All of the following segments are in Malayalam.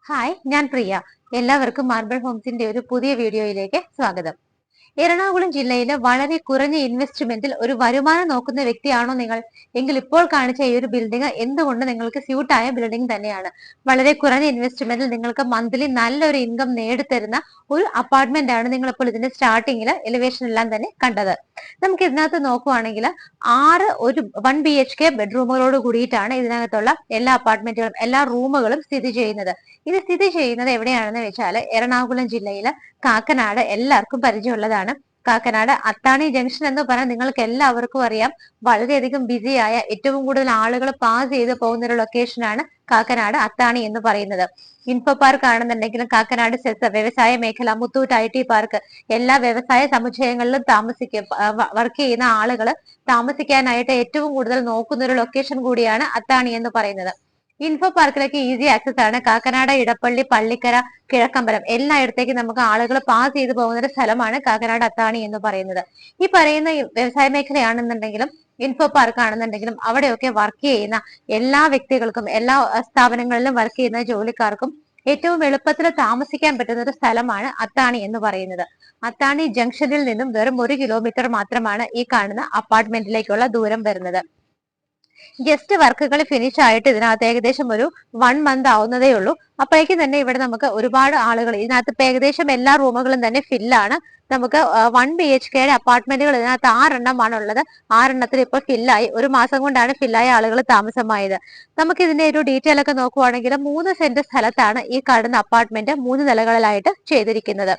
ഹായ്, ഞാൻ പ്രിയ. എല്ലാവർക്കും മാർബിൾ ഹോംസിന്റെ ഒരു പുതിയ വീഡിയോയിലേക്ക് സ്വാഗതം. എറണാകുളം ജില്ലയിലെ വളരെ കുറഞ്ഞ ഇൻവെസ്റ്റ്മെന്റിൽ ഒരു വരുമാനം നോക്കുന്ന വ്യക്തിയാണോ നിങ്ങൾ എങ്കിൽ ഇപ്പോൾ കാണിച്ച ഈ ഒരു ബിൽഡിംഗ് എന്തുകൊണ്ട് നിങ്ങൾക്ക് സ്യൂട്ടായ ബിൽഡിംഗ് തന്നെയാണ്. വളരെ കുറഞ്ഞ ഇൻവെസ്റ്റ്മെന്റിൽ നിങ്ങൾക്ക് മന്ത്ലി നല്ലൊരു ഇൻകം നേടിത്തരുന്ന ഒരു അപ്പാർട്ട്മെന്റ് ആണ് നിങ്ങൾ ഇപ്പോൾ ഇതിന്റെ സ്റ്റാർട്ടിങ്ങിൽ എലിവേഷൻ എല്ലാം തന്നെ കണ്ടത്. നമുക്ക് ഇതിനകത്ത് നോക്കുവാണെങ്കിൽ 1 BHK ബെഡ്റൂമുകളോട് കൂടിയിട്ടാണ് ഇതിനകത്തുള്ള എല്ലാ അപ്പാർട്ട്മെന്റുകളും എല്ലാ റൂമുകളും സ്ഥിതി ചെയ്യുന്നത്. ഇത് സ്ഥിതി ചെയ്യുന്നത് എവിടെയാണെന്ന് വെച്ചാൽ എറണാകുളം ജില്ലയിലെ കാക്കനാട് എല്ലാവർക്കും പരിചയമുള്ളതാണ്. കാക്കനാട് അത്താണി ജംഗ്ഷൻ എന്ന് പറഞ്ഞാൽ നിങ്ങൾക്ക് എല്ലാവർക്കും അറിയാം, വളരെയധികം ബിസിയായ ഏറ്റവും കൂടുതൽ ആളുകൾ പാസ് ചെയ്ത് പോകുന്ന ഒരു ലൊക്കേഷനാണ് കാക്കനാട് അത്താണി എന്ന് പറയുന്നത്. ഇൻഫോ പാർക്ക് ആണെന്നുണ്ടെങ്കിലും കാക്കനാട് സെസ് വ്യവസായ മേഖല, മുത്തൂറ്റ് IT പാർക്ക്, എല്ലാ വ്യവസായ സമുച്ചയങ്ങളിലും വർക്ക് ചെയ്യുന്ന ആളുകൾ താമസിക്കാനായിട്ട് ഏറ്റവും കൂടുതൽ നോക്കുന്ന ഒരു ലൊക്കേഷൻ കൂടിയാണ് അത്താണി എന്ന് പറയുന്നത്. ഇൻഫോ പാർക്കിലേക്ക് ഈസി ആക്സസ് ആണ്. കാക്കനാട്, ഇടപ്പള്ളി, പള്ളിക്കര, കിഴക്കമ്പലം എല്ലായിടത്തേക്കും നമുക്ക് ആളുകൾ പാസ് ചെയ്ത് പോകുന്ന ഒരു സ്ഥലമാണ് കാക്കനാട് അത്താണി എന്ന് പറയുന്നത്. ഈ പറയുന്ന വ്യവസായ മേഖലയാണെന്നുണ്ടെങ്കിലും ഇൻഫോ പാർക്ക് ആണെന്നുണ്ടെങ്കിലും അവിടെയൊക്കെ വർക്ക് ചെയ്യുന്ന എല്ലാ വ്യക്തികൾക്കും, എല്ലാ സ്ഥാപനങ്ങളിലും വർക്ക് ചെയ്യുന്ന ജോലിക്കാർക്കും ഏറ്റവും എളുപ്പത്തിൽ താമസിക്കാൻ പറ്റുന്ന ഒരു സ്ഥലമാണ് അത്താണി എന്ന് പറയുന്നത്. അത്താണി ജംഗ്ഷനിൽ നിന്നും വെറും 1 കിലോമീറ്റർ മാത്രമാണ് ഈ കാണുന്ന അപ്പാർട്ട്മെന്റിലേക്കുള്ള ദൂരം വരുന്നത്. ജസ്റ്റ് വർക്കുകൾ ഫിനിഷ് ആയിട്ട് ഇതിനകത്ത് ഏകദേശം ഒരു 1 മന്ത് ആവുന്നതേ ഉള്ളൂ. അപ്പോഴേക്കും തന്നെ ഇവിടെ നമുക്ക് ഒരുപാട് ആളുകൾ, ഇതിനകത്ത് ഏകദേശം എല്ലാ റൂമുകളും തന്നെ ഫില്ലാണ്. നമുക്ക് 1 BHK അപ്പാർട്ട്മെന്റുകൾ ഇതിനകത്ത് 6 എണ്ണമാണ് ഉള്ളത്. 6 എണ്ണത്തിൽ ഇപ്പോൾ ഫില്ലായി. 1 മാസം കൊണ്ടാണ് ഫില്ലായ ആളുകൾ താമസമായത്. നമുക്ക് ഇതിന്റെ ഒരു ഡീറ്റെയിൽ ഒക്കെ നോക്കുവാണെങ്കിൽ 3 സെന്റ് സ്ഥലത്താണ് ഈ കാണുന്ന അപ്പാർട്ട്മെന്റ് 3 നിലകളിലായിട്ട് ചെയ്തിരിക്കുന്നത്.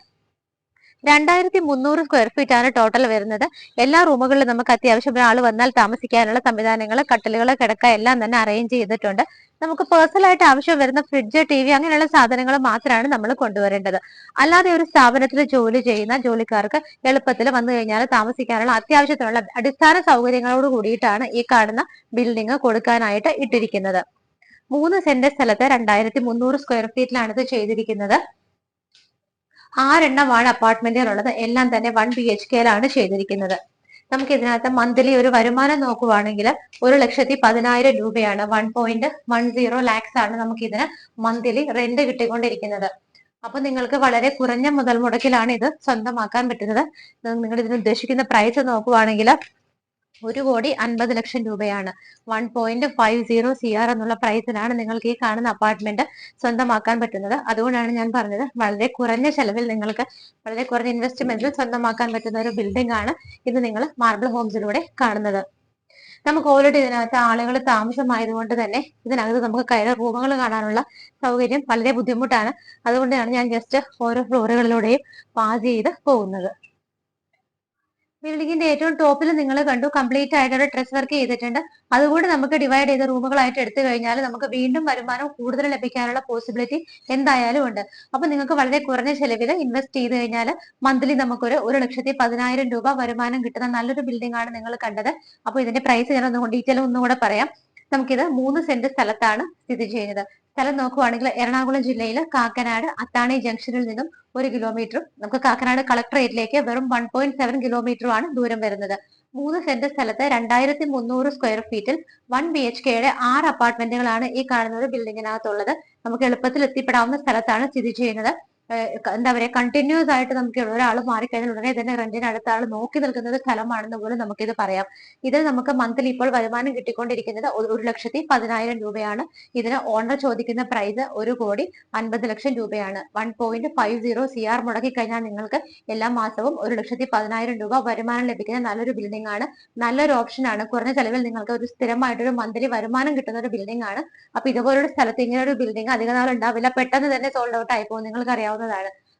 2300 സ്ക്വയർ ഫീറ്റ് ആണ് ടോട്ടൽ വരുന്നത്. എല്ലാ റൂമുകളിലും നമുക്ക് അത്യാവശ്യം ഒരാൾ വന്നാൽ താമസിക്കാനുള്ള സംവിധാനങ്ങൾ, കട്ടിലുകൾ, കിടക്ക എല്ലാം തന്നെ അറേഞ്ച് ചെയ്തിട്ടുണ്ട്. നമുക്ക് പേഴ്സണലായിട്ട് ആവശ്യം വരുന്ന ഫ്രിഡ്ജ്, TV അങ്ങനെയുള്ള സാധനങ്ങൾ മാത്രമാണ് നമ്മൾ കൊണ്ടുവരേണ്ടത്. അല്ലാതെ ഒരു സ്ഥാപനത്തിൽ ജോലി ചെയ്യുന്ന ജോലിക്കാർക്ക് എളുപ്പത്തിൽ വന്നു കഴിഞ്ഞാൽ താമസിക്കാനുള്ള അത്യാവശ്യത്തിനുള്ള അടിസ്ഥാന സൗകര്യങ്ങളോട് കൂടിയിട്ടാണ് ഈ കാണുന്ന ബിൽഡിംഗ് കൊടുക്കാനായിട്ട് ഇട്ടിരിക്കുന്നത്. 3 സെന്റ് സ്ഥലത്ത് 2300 സ്ക്വയർ ഫീറ്റിലാണ് ഇത് ചെയ്തിരിക്കുന്നത്. 6 എണ്ണമാണ് അപ്പാർട്ട്മെന്റുകളുള്ളത്. എല്ലാം തന്നെ 1 BHK ചെയ്തിരിക്കുന്നത്. നമുക്ക് ഇതിനകത്ത് മന്ത്ലി ഒരു വരുമാനം നോക്കുവാണെങ്കിൽ 1,10,000 രൂപയാണ്. 1.10 lakhs ആണ് നമുക്ക് ഇതിന് മന്ത്ലി റെന്റ് കിട്ടിക്കൊണ്ടിരിക്കുന്നത്. അപ്പൊ നിങ്ങൾക്ക് വളരെ കുറഞ്ഞ മുതൽ മുടക്കിലാണ് ഇത് സ്വന്തമാക്കാൻ പറ്റുന്നത്. നിങ്ങൾ ഇതിന് ഉദ്ദേശിക്കുന്ന പ്രൈസ് നോക്കുവാണെങ്കിൽ 1,50,00,000 രൂപയാണ്. 1.50 CR എന്നുള്ള പ്രൈസിനാണ് നിങ്ങൾക്ക് ഈ കാണുന്ന അപ്പാർട്ട്മെന്റ് സ്വന്തമാക്കാൻ പറ്റുന്നത്. അതുകൊണ്ടാണ് ഞാൻ പറഞ്ഞത്, വളരെ കുറഞ്ഞ ചെലവിൽ നിങ്ങൾക്ക് വളരെ കുറഞ്ഞ ഇൻവെസ്റ്റ്മെന്റിൽ സ്വന്തമാക്കാൻ പറ്റുന്ന ഒരു ബിൽഡിംഗ് ആണ് ഇത് നിങ്ങൾ മാർബിൾ ഹോംസിലൂടെ കാണുന്നത്. നമുക്ക് ഓൾറെഡി ഇതിനകത്ത് ആളുകൾ താമസമായതുകൊണ്ട് തന്നെ ഇതിനകത്ത് നമുക്ക് കയറി റൂമുകൾ കാണാനുള്ള സൗകര്യം വളരെ ബുദ്ധിമുട്ടാണ്. അതുകൊണ്ടാണ് ഞാൻ ജസ്റ്റ് ഓരോ ഫ്ലോറുകളിലൂടെയും പാസ് ചെയ്ത് പോകുന്നത്. ബിൽഡിങ്ങിന്റെ ഏറ്റവും ടോപ്പിൽ നിങ്ങൾ കണ്ടു, കംപ്ലീറ്റ് ആയിട്ട് ഡ്രസ് വർക്ക് ചെയ്തിട്ടുണ്ട്. അതുകൂടി നമുക്ക് ഡിവൈഡ് ചെയ്ത റൂമുകളായിട്ട് എടുത്തു കഴിഞ്ഞാൽ നമുക്ക് വീണ്ടും വരുമാനം കൂടുതൽ ലഭിക്കാനുള്ള പോസിബിലിറ്റി എന്തായാലും ഉണ്ട്. അപ്പൊ നിങ്ങൾക്ക് വളരെ കുറഞ്ഞ ചെലവിൽ ഇൻവെസ്റ്റ് ചെയ്ത് കഴിഞ്ഞാൽ മന്ത്ലി നമുക്കൊരു 1,10,000 രൂപ വരുമാനം കിട്ടുന്ന നല്ലൊരു ബിൽഡിംഗ് ആണ് നിങ്ങൾ കണ്ടത്. അപ്പൊ ഇതിന്റെ പ്രൈസ് ഞാൻ ഡീറ്റെയിൽ ഒന്നുകൂടെ പറയാം. നമുക്കിത് 3 സെന്റ് സ്ഥലത്താണ് സ്ഥിതി ചെയ്യുന്നത്. സ്ഥലം നോക്കുവാണെങ്കിൽ എറണാകുളം ജില്ലയിൽ കാക്കനാട് അത്താണി ജംഗ്ഷനിൽ നിന്നും 1 കിലോമീറ്ററും നമുക്ക് കാക്കനാട് കളക്ടറേറ്റിലേക്ക് വെറും 1.7 കിലോമീറ്ററുമാണ് ദൂരം വരുന്നത്. 3 സെന്റ് സ്ഥലത്ത് 2300 സ്ക്വയർ ഫീറ്റിൽ 1 BHK 6 അപ്പാർട്ട്മെന്റുകളാണ് ഈ കാണുന്ന ഒരു ബിൽഡിങ്ങിനകത്തുള്ളത്. നമുക്ക് എളുപ്പത്തിൽ എത്തിപ്പെടാവുന്ന സ്ഥലത്താണ് സ്ഥിതി ചെയ്യുന്നത്. എന്താ പറയുക, കണ്ടിന്യൂസ് ആയിട്ട് നമുക്ക് ഒരാൾ മാറിക്കഴിഞ്ഞാൽ ഉടനെ തന്നെ റെന്റിന് അടുത്ത ആൾ നോക്കി നിൽക്കുന്ന ഒരു സ്ഥലമാണെന്ന് പോലും നമുക്കിത് പറയാം. ഇതിൽ നമുക്ക് മന്ത്ലി ഇപ്പോൾ വരുമാനം കിട്ടിക്കൊണ്ടിരിക്കുന്നത് 1,10,000 രൂപയാണ്. ഇതിന് ഓണർ ചോദിക്കുന്ന പ്രൈസ് 1,50,00,000 രൂപയാണ്. 1.50 CR മുടക്കി കഴിഞ്ഞാൽ നിങ്ങൾക്ക് എല്ലാ മാസവും 1,10,000 രൂപ വരുമാനം ലഭിക്കുന്ന നല്ലൊരു ബിൽഡിംഗ് ആണ്. നല്ലൊരു ഓപ്ഷൻ ആണ്. കുറഞ്ഞ ചെലവിൽ നിങ്ങൾക്ക് ഒരു സ്ഥിരമായിട്ടൊരു മന്ത്ലി വരുമാനം കിട്ടുന്ന ഒരു ബിൽഡിംഗ് ആണ്. അപ്പൊ ഇതുപോലൊരു സ്ഥലത്ത് ഇങ്ങനെ ഒരു ബിൽഡിംഗ് അധിക നാൾ ഉണ്ടാവില്ല, പെട്ടെന്ന് തന്നെ സോൾഡ് ഔട്ട് ആയിപ്പോൾ നിങ്ങൾക്ക് അറിയാവുന്നതാണ്.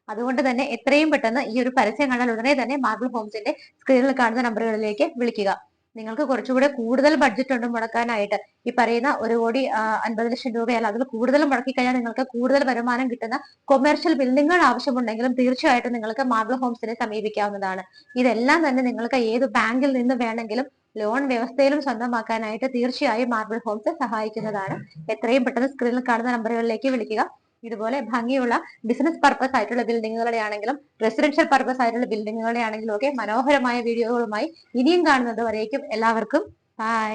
അതുകൊണ്ട് തന്നെ എത്രയും പെട്ടെന്ന് ഈ ഒരു പരസ്യം കണ്ടാൽ ഉടനെ തന്നെ മാർബിൾ ഹോംസിന്റെ സ്ക്രീനിൽ കാണുന്ന നമ്പറുകളിലേക്ക് വിളിക്കുക. നിങ്ങൾക്ക് കുറച്ചുകൂടെ കൂടുതൽ ബഡ്ജറ്റ് ഉണ്ട് മുടക്കാനായിട്ട്, ഈ പറയുന്ന 1,50,00,000 രൂപയല്ല അതിൽ കൂടുതൽ മുടക്കി കഴിഞ്ഞാൽ നിങ്ങൾക്ക് കൂടുതൽ വരുമാനം കിട്ടുന്ന കൊമേഴ്ഷ്യൽ ബിൽഡിങ്ങുകൾ ആവശ്യമുണ്ടെങ്കിലും തീർച്ചയായിട്ടും നിങ്ങൾക്ക് മാർബിൾ ഹോംസിനെ സമീപിക്കാവുന്നതാണ്. ഇതെല്ലാം തന്നെ നിങ്ങൾക്ക് ഏത് ബാങ്കിൽ നിന്ന് വേണമെങ്കിലും ലോൺ വ്യവസ്ഥയിലും സ്വന്തമാക്കാനായിട്ട് തീർച്ചയായും മാർബിൾ ഹോംസ് സഹായിക്കുന്നതാണ്. എത്രയും പെട്ടെന്ന് സ്ക്രീനിൽ കാണുന്ന നമ്പറുകളിലേക്ക് വിളിക്കുക. ഇതുപോലെ ഭംഗിയുള്ള ബിസിനസ് പർപ്പസ് ആയിട്ടുള്ള ബിൽഡിങ്ങുകളുടെ ആണെങ്കിലും റെസിഡൻഷ്യൽ പർപ്പസ് ആയിട്ടുള്ള ബിൽഡിങ്ങുകളുടെ ആണെങ്കിലും ഒക്കെ മനോഹരമായ വീഡിയോകളുമായി ഇനിയും കാണുന്നത് വരേക്കും എല്ലാവർക്കും ബൈ.